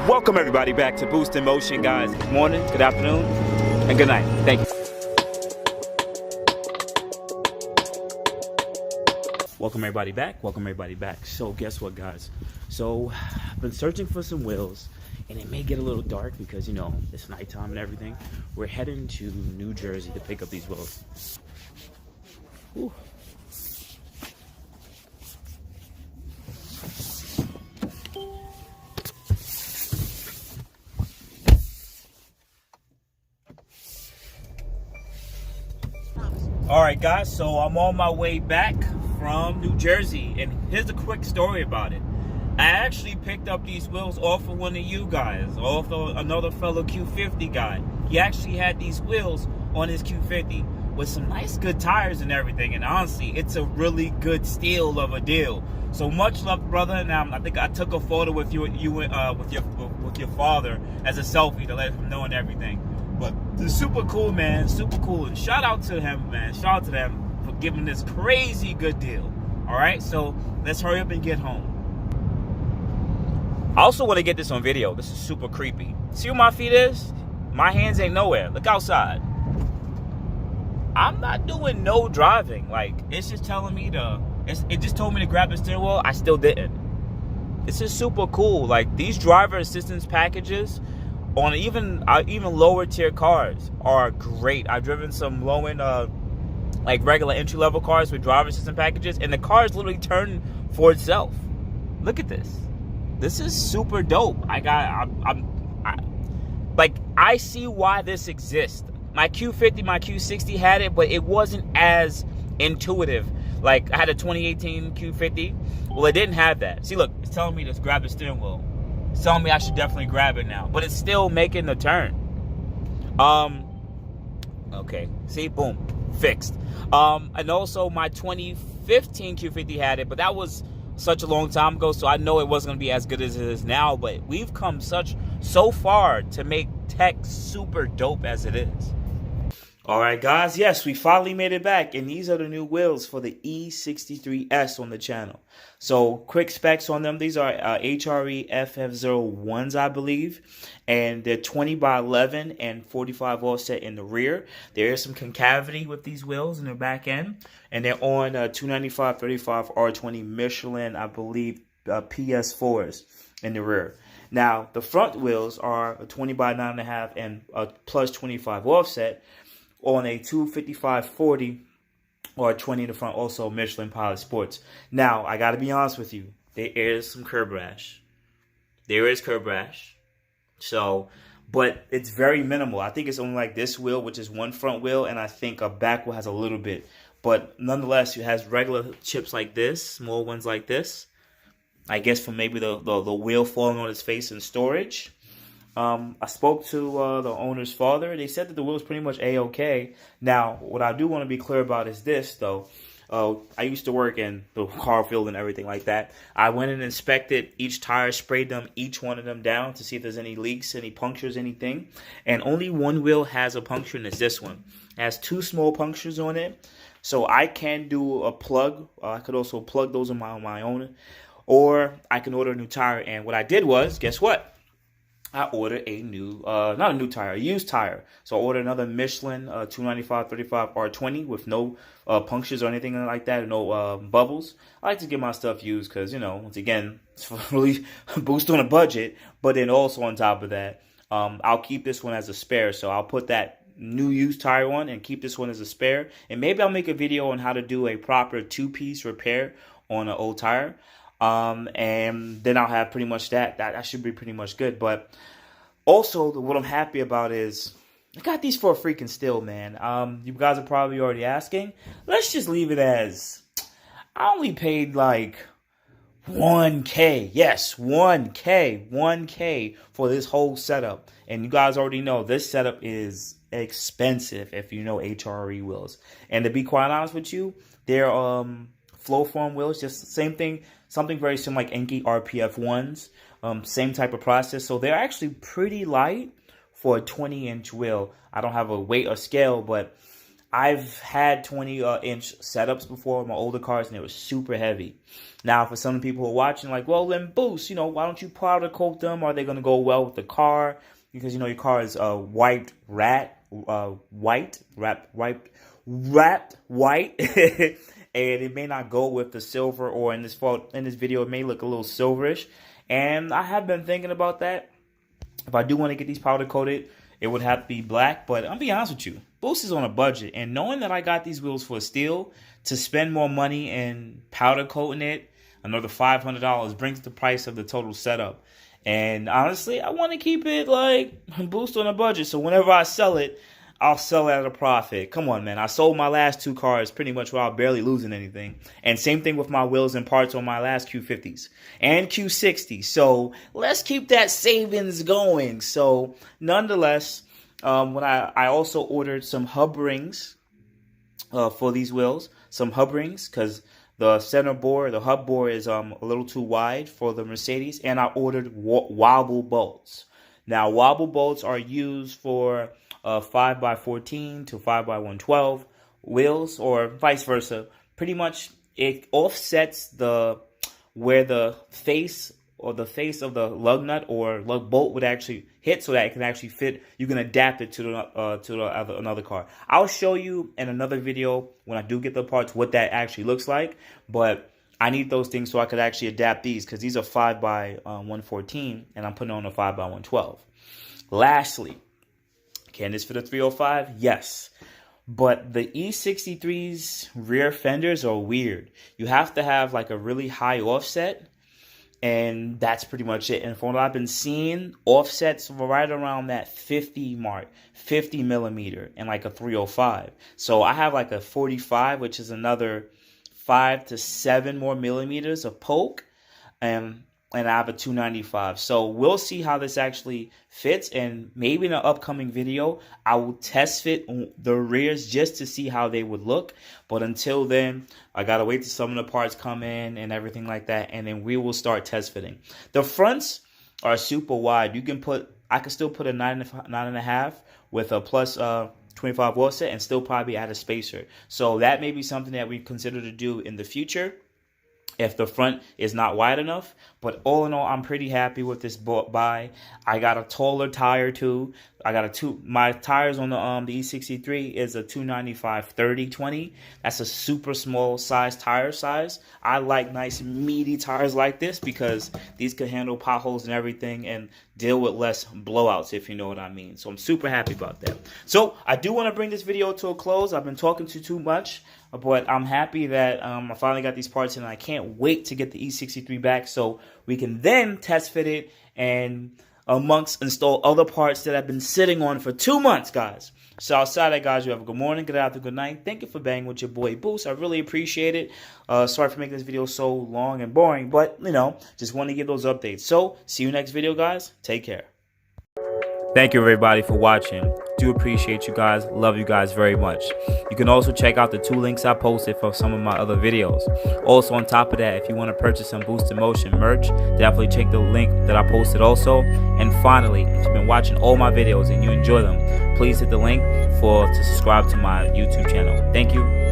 Welcome everybody back to Boost in Motion, guys. Good morning, good afternoon, and good night. Thank you. Welcome everybody back. Welcome everybody back. So guess what, guys? So I've been searching for some wheels, and it may get a little dark because, you know, it's nighttime and everything. We're heading to New Jersey to pick up these wheels. Whew. Alright guys, so I'm on my way back from New Jersey, and here's a quick story about it. I actually picked up these wheels off of one of you guys, off of another fellow Q50 guy. He actually had these wheels on his Q50 with some nice good tires and everything, and honestly, it's a really good steal of a deal. So much love, brother, and I think I took a photo with you with your father as a selfie to let him know and everything. But it's super cool, man. Super cool. And shout out to him, man. Shout out to them for giving this crazy good deal. All right, so let's hurry up and get home. I also want to get this on video. This is super creepy. See where my feet is? My hands ain't nowhere. Look outside. I'm not doing no driving. Like, it's just telling me it just told me to grab the steering wheel. I still didn't. This is super cool. Like, these driver assistance packages on even lower tier cars are great. I've driven some low end like regular entry level cars with driver assistance packages, and the cars literally turn for itself. Look at this. This is super dope. I see why this exists. My Q50, my Q60 had it, but it wasn't as intuitive. Like, I had a 2018 Q50. Well, it didn't have that. See, look, it's telling me to grab the steering wheel. It's telling me I should definitely grab it now, but it's still making the turn. Okay, see, boom, fixed. And also my 2015 Q50 had it, but that was such a long time ago, so I know it wasn't gonna be as good as it is now. But we've come so far to make tech super dope as it is. All right, guys, yes, we finally made it back, and these are the new wheels for the E63S on the channel. So, quick specs on them. These are HRE FF01s, I believe, and they're 20 by 11 and 45 offset in the rear. There is some concavity with these wheels in the back end, and they're on 295/35 R20 Michelin, I believe, PS4s in the rear. Now, the front wheels are a 20 by 9.5 and a plus 25 offset on a 255/40 or a 20 in the front, also Michelin Pilot Sports. Now, I got to be honest with you. There is some curb rash. There is curb rash. So, but it's very minimal. I think it's only like this wheel, which is one front wheel, and I think a back wheel has a little bit. But nonetheless, it has regular chips like this, small ones like this. I guess for maybe the wheel falling on its face in storage. I spoke to the owner's father. They said that the wheel's pretty much A-okay. Now, what I do want to be clear about is this, though. I used to work in the car field and everything like that. I went and inspected each tire, sprayed them, each one of them down to see if there's any leaks, any punctures, anything. And only one wheel has a puncture, and it's this one. It has two small punctures on it. So I can do a plug. I could also plug those on my own. Or I can order a new tire. And what I did was, guess what? I ordered a new, not a new tire, a used tire. So I ordered another Michelin 295/35 R20 with no punctures or anything like that, no bubbles. I like to get my stuff used because, you know, once again, it's really boost on a budget. But then also on top of that, I'll keep this one as a spare. So I'll put that new used tire on and keep this one as a spare. And maybe I'll make a video on how to do a proper two-piece repair on an old tire. And then I'll have pretty much that should be pretty much good. But also, what I'm happy about is I got these for a freaking steal, man. You guys are probably already asking. Let's just leave it as I only paid like $1K. Yes, $1K for this whole setup. And you guys already know this setup is expensive if you know HRE wheels. And to be quite honest with you, they're flow form wheels, just the same thing, something very similar like Enki RPF ones, same type of process. So they're actually pretty light for a 20-inch wheel. I don't have a weight or scale, but I've had 20-inch setups before on my older cars, and they were super heavy. Now, for some people who are watching, like, well, then boost, why don't you powder coat them? Are they going to go well with the car? Because, your car is wiped white, and it may not go with the silver, or in this video, it may look a little silverish. And I have been thinking about that. If I do want to get these powder coated, it would have to be black. But I'll be honest with you, Boost is on a budget, and knowing that I got these wheels for a steal, to spend more money in powder coating it, another $500 brings the price of the total setup. And honestly, I want to keep it like Boost on a budget, so whenever I sell it, I'll sell it at a profit. Come on, man. I sold my last 2 cars pretty much without barely losing anything. And same thing with my wheels and parts on my last Q50s and Q60s. So let's keep that savings going. So nonetheless, when I also ordered some hub rings for these wheels, some hub rings, because the center bore, the hub bore is a little too wide for the Mercedes, and I ordered wobble bolts. Now, wobble bolts are used for 5x14 to 5x112 wheels, or vice versa. Pretty much, it offsets where the face of the lug nut or lug bolt would actually hit, so that it can actually fit. You can adapt it to another car. I'll show you in another video when I do get the parts what that actually looks like. But I need those things so I could actually adapt these, because these are 5x114 and I'm putting on a 5x112. Lastly, can this fit a 305? Yes. But the E63's rear fenders are weird. You have to have like a really high offset, and that's pretty much it. And from what I've been seeing, offsets right around that 50 mark, 50 millimeter, and like a 305. So I have like a 45, which is another 5 to 7 more millimeters of poke, and I have a 295. So we'll see how this actually fits, and maybe in an upcoming video, I will test fit the rears just to see how they would look. But until then, I gotta wait till some of the parts come in and everything like that, and then we will start test fitting. The fronts are super wide. I can still put a 9.5 with a plus 25 offset and still probably add a spacer. So that may be something that we consider to do in the future if the front is not wide enough. But all in all, I'm pretty happy with this buy. I got a taller tire too. My tires on the E63 is a 295 30/20. That's a super small size tire size. I like nice meaty tires like this because these can handle potholes and everything and deal with less blowouts, if you know what I mean. So I'm super happy about that. So I do want to bring this video to a close. I've been talking too much, but I'm happy that I finally got these parts, and I can't wait to get the E63 back so we can then test fit it and install other parts that I've been sitting on for 2 months, guys. So outside that, guys, you have a good morning, good afternoon, good night. Thank you for banging with your boy Boost. I really appreciate it. Sorry for making this video so long and boring, but just want to give those updates. So see you next video, guys. Take care. Thank you, everybody, for watching. Do appreciate you guys. Love you guys very much. You can also check out the 2 links I posted for some of my other videos. Also, on top of that, if you want to purchase some Boost in Motion merch, definitely check the link that I posted also. And finally, if you've been watching all my videos and you enjoy them, please hit the link to subscribe to my YouTube channel. Thank you.